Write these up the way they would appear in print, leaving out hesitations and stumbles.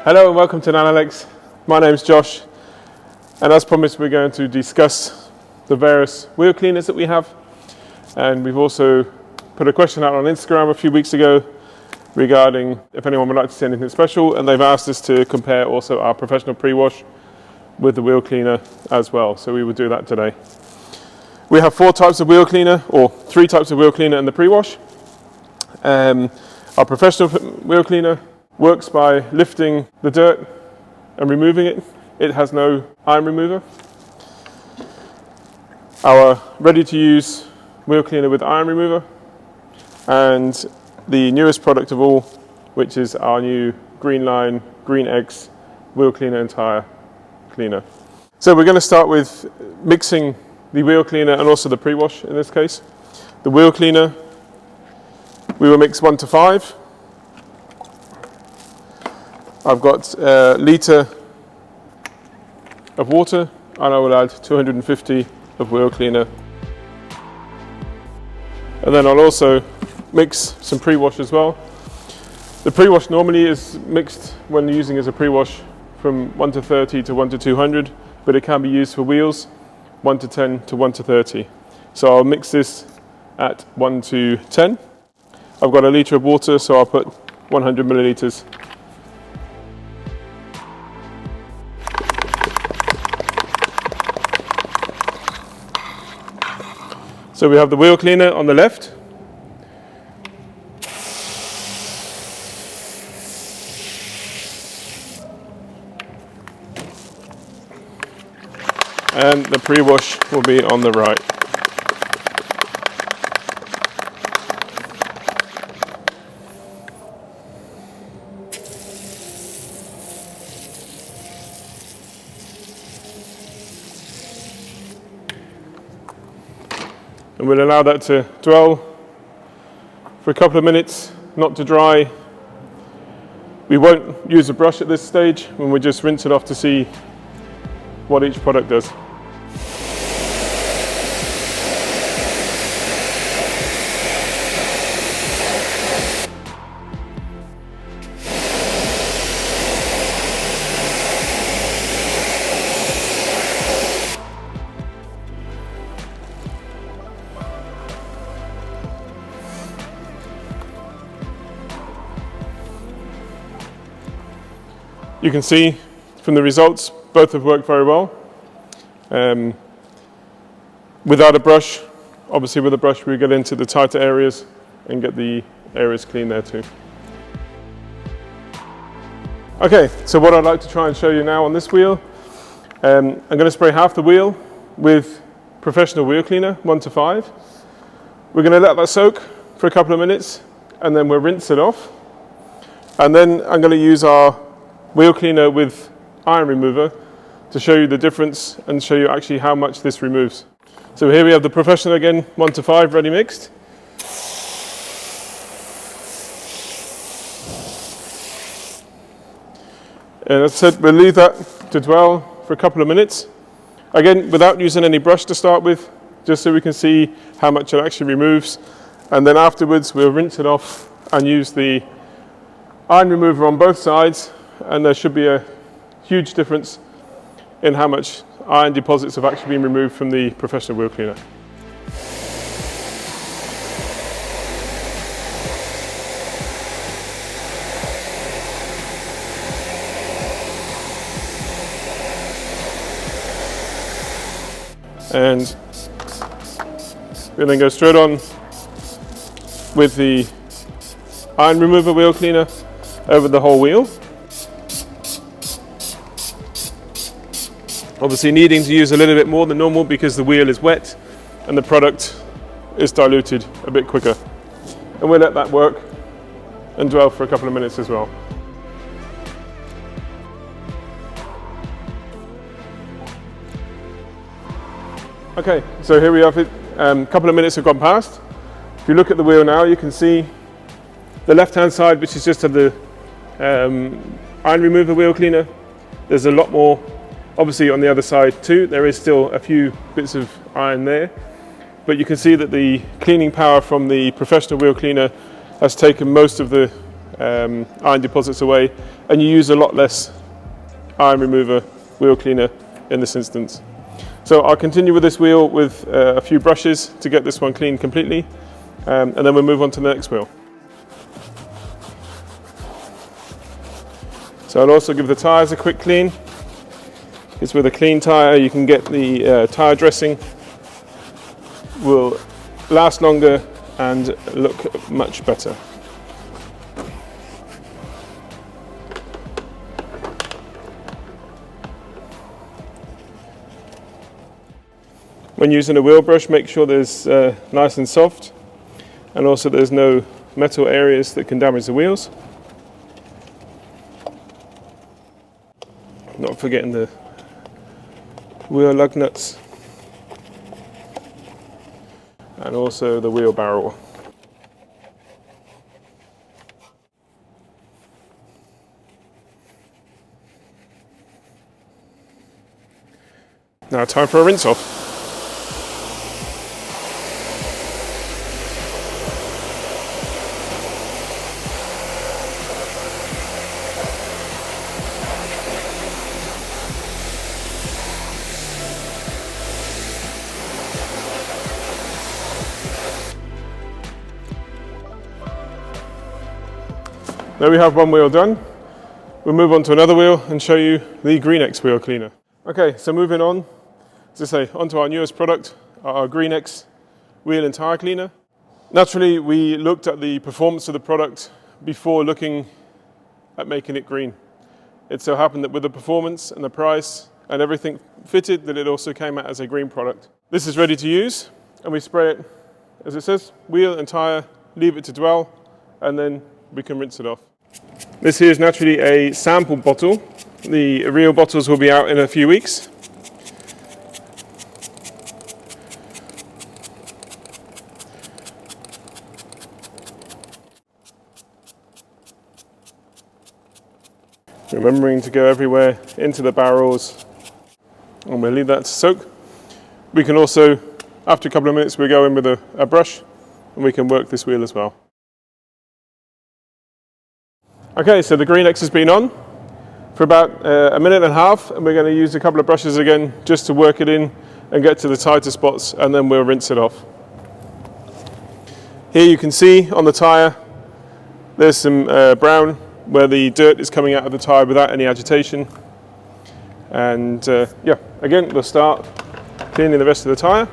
Hello and welcome to Nanolex. My name's Josh, and as promised we're going to discuss the various wheel cleaners that we have, and we've also put a question out on Instagram a few weeks ago regarding if anyone would like to see anything special, and they've asked us to compare also our professional pre-wash with the wheel cleaner as well, so we will do that today. We have 4 types of wheel cleaner, or 3 types of wheel cleaner in the pre-wash. Our professional wheel cleaner works by lifting the dirt and removing it. It has no iron remover. Our ready-to-use wheel cleaner with iron remover, and the newest product of all, which is our new GreenX Wheel Cleaner and Tire Cleaner. So we're going to start with mixing the wheel cleaner and also the pre-wash in this case. The wheel cleaner, we will mix 1 to 5. I've got a litre of water, and I will add 250 of wheel cleaner. And then I'll also mix some pre-wash as well. The pre-wash normally is mixed when using as a pre-wash from 1 to 30 to 1 to 200, but it can be used for wheels 1 to 10 to 1 to 30. So I'll mix this at 1 to 10. I've got a litre of water, so I'll put 100 millilitres. So we have the wheel cleaner on the left. And the pre-wash will be on the right. And we'll allow that to dwell for a couple of minutes, not to dry. We won't use a brush at this stage, and we'll just rinse it off to see what each product does. You can see from the results, both have worked very well. Without a brush, obviously with a brush we get into the tighter areas and get the areas clean there too. Okay, so what I'd like to try and show you now on this wheel, I'm going to spray half the wheel with professional wheel cleaner, 1 to 5. We're going to let that soak for a couple of minutes, and then we'll rinse it off. And then I'm going to use our wheel cleaner with iron remover to show you the difference and show you actually how much this removes. So here we have the professional again, 1 to 5 ready mixed. And as I said, we'll leave that to dwell for a couple of minutes. Again, without using any brush to start with, just so we can see how much it actually removes. And then afterwards we'll rinse it off and use the iron remover on both sides, and there should be a huge difference in how much iron deposits have actually been removed from the professional wheel cleaner. And we'll then go straight on with the iron remover wheel cleaner over the whole wheel. Obviously needing to use a little bit more than normal because the wheel is wet and the product is diluted a bit quicker. And we'll let that work and dwell for a couple of minutes as well. Okay, so here we have it. A couple of minutes have gone past. If you look at the wheel now, you can see the left-hand side, which is just the iron remover wheel cleaner. There's a lot more. Obviously on the other side too, there is still a few bits of iron there, but you can see that the cleaning power from the professional wheel cleaner has taken most of the iron deposits away, and you use a lot less iron remover wheel cleaner in this instance. So I'll continue with this wheel with a few brushes to get this one cleaned completely, and then we'll move on to the next wheel. So I'll also give the tyres a quick clean, because with a clean tyre you can get the tyre dressing will last longer and look much better. When using a wheel brush, make sure there's nice and soft, and also there's no metal areas that can damage the wheels. Not forgetting the wheel lug nuts and also the wheel barrel. Now time for a rinse off. There we have one wheel done. We'll move on to another wheel and show you the GreenX Wheel Cleaner. Okay, so moving on, as I say, onto our newest product, our GreenX Wheel and Tire Cleaner. Naturally, we looked at the performance of the product before looking at making it green. It so happened that with the performance and the price and everything fitted, that it also came out as a green product. This is ready to use, and we spray it, as it says, wheel and tire, leave it to dwell, and then we can rinse it off. This here is naturally a sample bottle. The real bottles will be out in a few weeks. Remembering to go everywhere into the barrels, and we'll leave that to soak. We can also, after a couple of minutes, we go in with a brush and we can work this wheel as well. Okay, so the GreenX has been on for about a minute and a half, and we're going to use a couple of brushes again just to work it in and get to the tighter spots, and then we'll rinse it off. Here you can see on the tyre there's some brown where the dirt is coming out of the tyre without any agitation. And yeah, again, we'll start cleaning the rest of the tyre.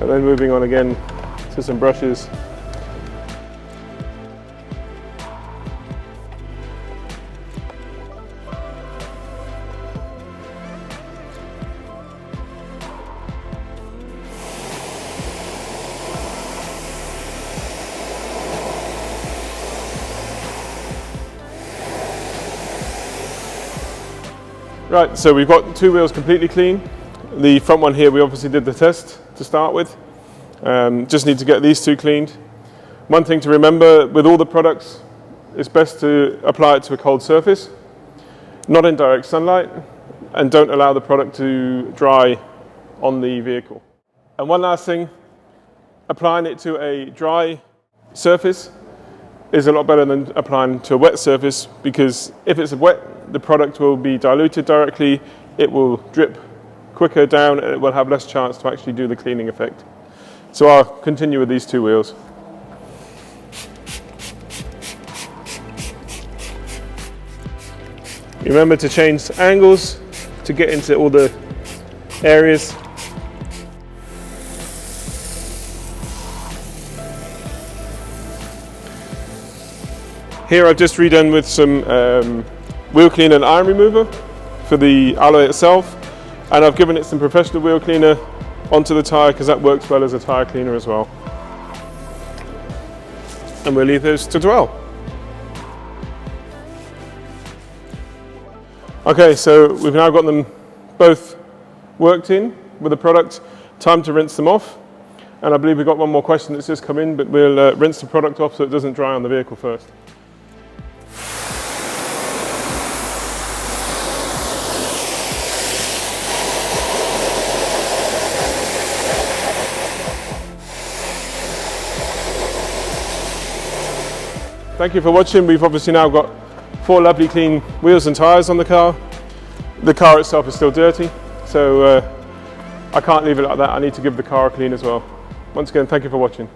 And then moving on again to some brushes. Right, so we've got two wheels completely clean. The front one here, we obviously did the test to start with. Just need to get these two cleaned. One thing to remember with all the products, it's best to apply it to a cold surface, not in direct sunlight, and don't allow the product to dry on the vehicle. And one last thing, applying it to a dry surface is a lot better than applying to a wet surface, because if it's wet, the product will be diluted directly, it will drip quicker down, and it will have less chance to actually do the cleaning effect. So I'll continue with these two wheels. Remember to change angles to get into all the areas. Here I've just redone with some wheel cleaner and iron remover for the alloy itself, and I've given it some professional wheel cleaner onto the tyre because that works well as a tyre cleaner as well. And we'll leave those to dwell. Okay, so we've now got them both worked in with the product. Time to rinse them off. And I believe we've got one more question that's just come in, but we'll rinse the product off so it doesn't dry on the vehicle first. thank you for watching. We've obviously now got 4 lovely clean wheels and tyres on the car. The car itself is still dirty, so I can't leave it like that. I need to give the car a clean as well. Once again, thank you for watching.